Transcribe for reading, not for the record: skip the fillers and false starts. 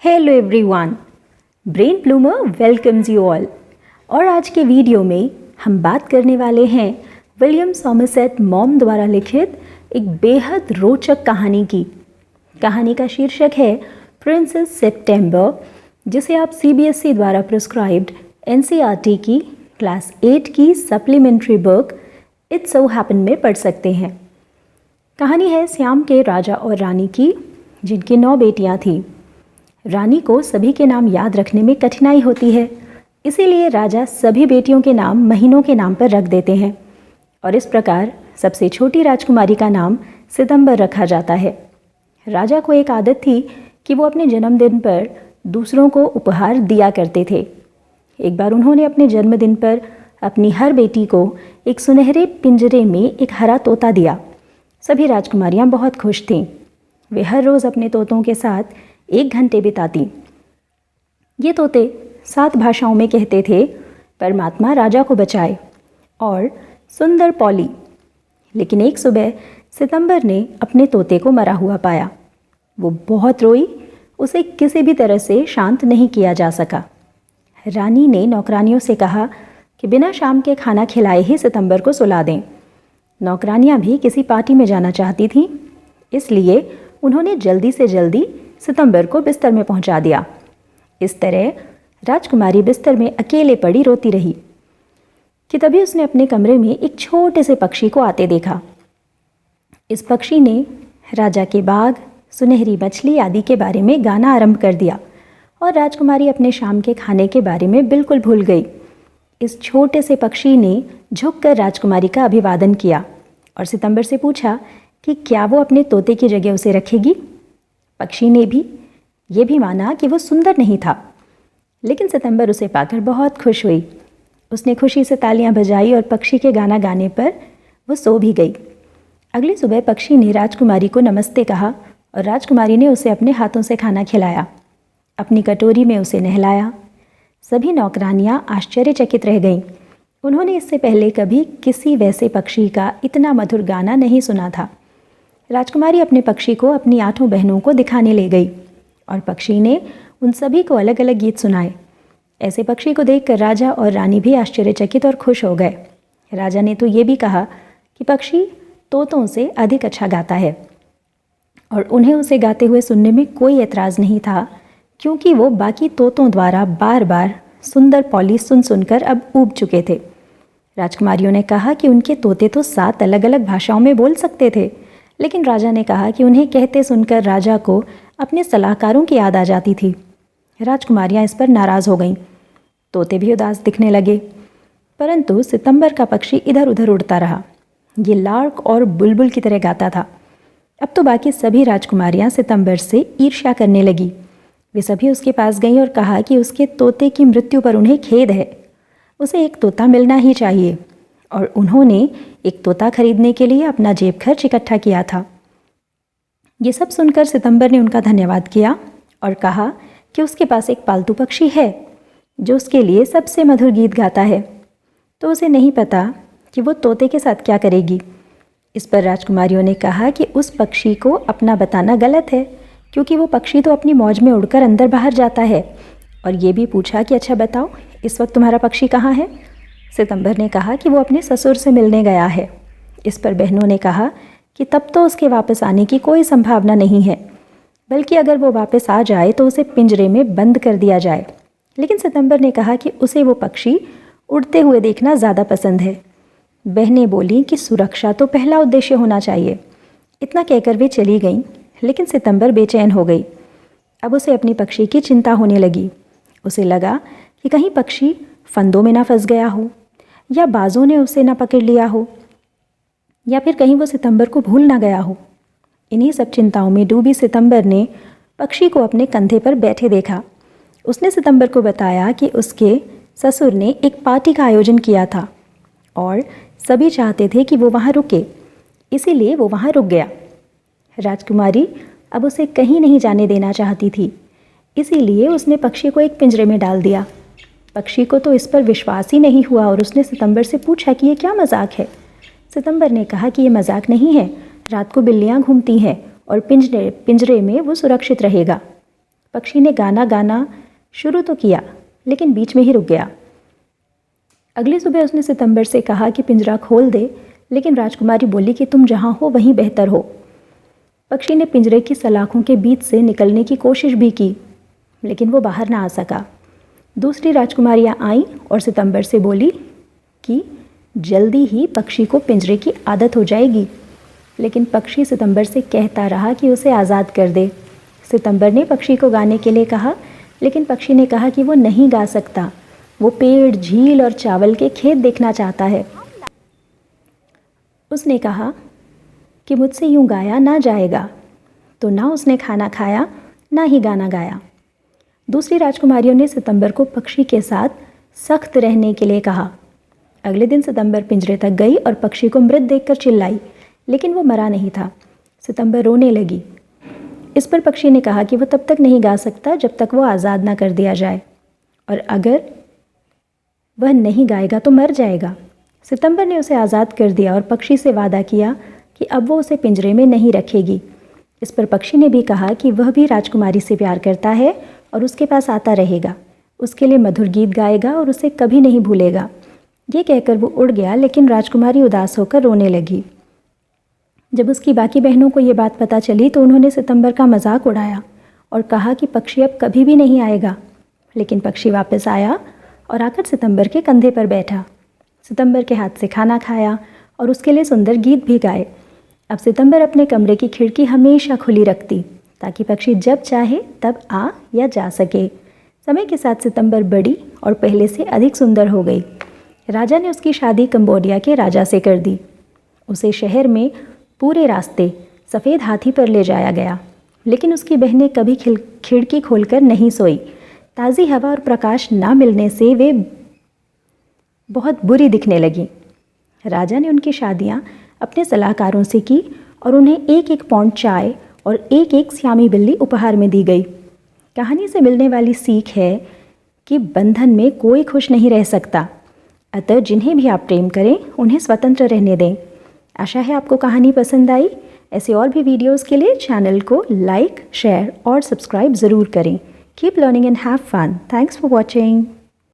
Hello everyone, brain bloomer welcomes you all. और आज के वीडियो में हम बात करने वाले हैं विलियम सॉमरसेट मॉम द्वारा लिखित एक बेहद रोचक कहानी की। कहानी का शीर्षक है प्रिंसेस सेप्टेम्बर, जिसे आप सीबीएसई द्वारा प्रिस्क्राइब्ड एनसीईआरटी की क्लास 8 की supplementary book it's so happen में पढ़ सकते हैं। कहानी है श्याम के राजा और रानी की, जिनकी 9 बेटियां थीं। रानी को सभी के नाम याद रखने में कठिनाई होती है, इसीलिए राजा सभी बेटियों के नाम महीनों के नाम पर रख देते हैं और इस प्रकार सबसे छोटी राजकुमारी का नाम सितंबर रखा जाता है। राजा को एक आदत थी कि वो अपने जन्मदिन पर दूसरों को उपहार दिया करते थे। एक बार उन्होंने अपने जन्मदिन पर अपनी हर बेटी को एक सुनहरे पिंजरे में एक हरा तोता दिया। सभी राजकुमारियां बहुत खुश थीं। वे हर रोज़ अपने तोतों के साथ 1 घंटे बिताती। ये तोते 7 भाषाओं में कहते थे, परमात्मा राजा को बचाए और सुंदर पॉली। लेकिन एक सुबह सितंबर ने अपने तोते को मरा हुआ पाया। वो बहुत रोई, उसे किसी भी तरह से शांत नहीं किया जा सका। रानी ने नौकरानियों से कहा कि बिना शाम के खाना खिलाए ही सितंबर को सुला दें। नौकरानियां भी किसी पार्टी में जाना चाहती थीं, इसलिए उन्होंने जल्दी से जल्दी सितंबर को बिस्तर में पहुंचा दिया। इस तरह राजकुमारी बिस्तर में अकेले पड़ी रोती रही कि तभी उसने अपने कमरे में एक छोटे से पक्षी को आते देखा। इस पक्षी ने राजा के बाग, सुनहरी मछली आदि के बारे में गाना आरंभ कर दिया और राजकुमारी अपने शाम के खाने के बारे में बिल्कुल भूल गई। इस छोटे से पक्षी ने झुककर राजकुमारी का अभिवादन किया और सितंबर से पूछा कि क्या वो अपने तोते की जगह उसे रखेगी। पक्षी ने भी ये भी माना कि वो सुंदर नहीं था, लेकिन सितंबर उसे पाकर बहुत खुश हुई। उसने खुशी से तालियां बजाई और पक्षी के गाना गाने पर वो सो भी गई। अगली सुबह पक्षी ने राजकुमारी को नमस्ते कहा और राजकुमारी ने उसे अपने हाथों से खाना खिलाया, अपनी कटोरी में उसे नहलाया। सभी नौकरानियां आश्चर्यचकित रह गईं। उन्होंने इससे पहले कभी किसी वैसे पक्षी का इतना मधुर गाना नहीं सुना था। राजकुमारी अपने पक्षी को अपनी 8 बहनों को दिखाने ले गई और पक्षी ने उन सभी को अलग अलग गीत सुनाए। ऐसे पक्षी को देखकर राजा और रानी भी आश्चर्यचकित और खुश हो गए। राजा ने तो ये भी कहा कि पक्षी तोतों से अधिक अच्छा गाता है और उन्हें उसे गाते हुए सुनने में कोई एतराज़ नहीं था, क्योंकि वो बाकी तोतों द्वारा बार बार सुंदर पॉली सुन सुनकर अब ऊब चुके थे। राजकुमारियों ने कहा कि उनके तोते तो 7 अलग अलग भाषाओं में बोल सकते थे, लेकिन राजा ने कहा कि उन्हें कहते सुनकर राजा को अपने सलाहकारों की याद आ जाती थी। राजकुमारियां इस पर नाराज़ हो गईं। तोते भी उदास दिखने लगे, परंतु सितंबर का पक्षी इधर उधर उड़ता रहा। ये लार्क और बुलबुल की तरह गाता था। अब तो बाकी सभी राजकुमारियां सितंबर से ईर्ष्या करने लगी। वे सभी उसके पास गईं और कहा कि उसके तोते की मृत्यु पर उन्हें खेद है, उसे एक तोता मिलना ही चाहिए। और उन्होंने एक तोता खरीदने के लिए अपना जेब खर्च इकट्ठा किया था। ये सब सुनकर सितंबर ने उनका धन्यवाद किया और कहा कि उसके पास एक पालतू पक्षी है जो उसके लिए सबसे मधुर गीत गाता है, तो उसे नहीं पता कि वो तोते के साथ क्या करेगी। इस पर राजकुमारियों ने कहा कि उस पक्षी को अपना बताना गलत है, क्योंकि वो पक्षी तो अपनी मौज में उड़कर अंदर बाहर जाता है। और ये भी पूछा कि अच्छा बताओ, इस वक्त तुम्हारा पक्षी कहाँ है। सितंबर ने कहा कि वो अपने ससुर से मिलने गया है। इस पर बहनों ने कहा कि तब तो उसके वापस आने की कोई संभावना नहीं है, बल्कि अगर वो वापस आ जाए तो उसे पिंजरे में बंद कर दिया जाए। लेकिन सितंबर ने कहा कि उसे वो पक्षी उड़ते हुए देखना ज़्यादा पसंद है। बहनें बोलीं कि सुरक्षा तो पहला उद्देश्य होना चाहिए। इतना कहकर वे चली गईं, लेकिन सितंबर बेचैन हो गई। अब उसे अपनी पक्षी की चिंता होने लगी। उसे लगा कि कहीं पक्षी फंदों में ना फंस गया हो, या बाजों ने उसे ना पकड़ लिया हो, या फिर कहीं वो सितंबर को भूल ना गया हो। इन्हीं सब चिंताओं में डूबी सितंबर ने पक्षी को अपने कंधे पर बैठे देखा। उसने सितंबर को बताया कि उसके ससुर ने एक पार्टी का आयोजन किया था और सभी चाहते थे कि वो वहाँ रुके, इसीलिए वो वहाँ रुक गया। राजकुमारी अब उसे कहीं नहीं जाने देना चाहती थी, इसीलिए उसने पक्षी को एक पिंजरे में डाल दिया। पक्षी को तो इस पर विश्वास ही नहीं हुआ और उसने सितंबर से पूछा कि ये क्या मजाक है। सितंबर ने कहा कि ये मजाक नहीं है, रात को बिल्लियाँ घूमती हैं और पिंजरे में वो सुरक्षित रहेगा। पक्षी ने गाना गाना शुरू तो किया लेकिन बीच में ही रुक गया। अगली सुबह उसने सितंबर से कहा कि पिंजरा खोल दे, लेकिन राजकुमारी बोली कि तुम जहाँ हो वहीं बेहतर हो। पक्षी ने पिंजरे की सलाखों के बीच से निकलने की कोशिश भी की, लेकिन वो बाहर ना आ सका। दूसरी राजकुमारियाँ आईं और सितंबर से बोली कि जल्दी ही पक्षी को पिंजरे की आदत हो जाएगी, लेकिन पक्षी सितंबर से कहता रहा कि उसे आज़ाद कर दे। सितंबर ने पक्षी को गाने के लिए कहा, लेकिन पक्षी ने कहा कि वो नहीं गा सकता, वो पेड़, झील और चावल के खेत देखना चाहता है। उसने कहा कि मुझसे यूं गाया ना जाएगा, तो ना उसने खाना खाया ना ही गाना गाया। दूसरी राजकुमारियों ने सितंबर को पक्षी के साथ सख्त रहने के लिए कहा। अगले दिन सितंबर पिंजरे तक गई और पक्षी को मृत देखकर चिल्लाई, लेकिन वो मरा नहीं था। सितंबर रोने लगी। इस पर पक्षी ने कहा कि वो तब तक नहीं गा सकता जब तक वो आज़ाद ना कर दिया जाए, और अगर वह नहीं गाएगा तो मर जाएगा। सितंबर ने उसे आज़ाद कर दिया और पक्षी से वादा किया कि अब वो उसे पिंजरे में नहीं रखेगी। इस पर पक्षी ने भी कहा कि वह भी राजकुमारी से प्यार करता है और उसके पास आता रहेगा, उसके लिए मधुर गीत गाएगा और उसे कभी नहीं भूलेगा। ये कहकर वो उड़ गया, लेकिन राजकुमारी उदास होकर रोने लगी। जब उसकी बाकी बहनों को ये बात पता चली तो उन्होंने सितंबर का मजाक उड़ाया और कहा कि पक्षी अब कभी भी नहीं आएगा। लेकिन पक्षी वापस आया और आकर सितंबर के कंधे पर बैठा। सितंबर के हाथ से खाना खाया और उसके लिए सुंदर गीत भी गाए। अब सितंबर अपने कमरे की खिड़की हमेशा खुली रखती ताकि पक्षी जब चाहे तब आ या जा सके। समय के साथ सितंबर बड़ी और पहले से अधिक सुंदर हो गई। राजा ने उसकी शादी कंबोडिया के राजा से कर दी। उसे शहर में पूरे रास्ते सफ़ेद हाथी पर ले जाया गया, लेकिन उसकी बहनें कभी खिड़की खोलकर नहीं सोई। ताज़ी हवा और प्रकाश ना मिलने से वे बहुत बुरी दिखने लगीं। राजा ने उनकी शादियां अपने सलाहकारों से की और उन्हें एक एक पौंड चाय और एक एक श्यामी बिल्ली उपहार में दी गई। कहानी से मिलने वाली सीख है कि बंधन में कोई खुश नहीं रह सकता, अतः जिन्हें भी आप प्रेम करें उन्हें स्वतंत्र रहने दें। आशा है आपको कहानी पसंद आई। ऐसे और भी वीडियोस के लिए चैनल को लाइक, शेयर और सब्सक्राइब ज़रूर करें। Keep learning and have fun. Thanks for watching.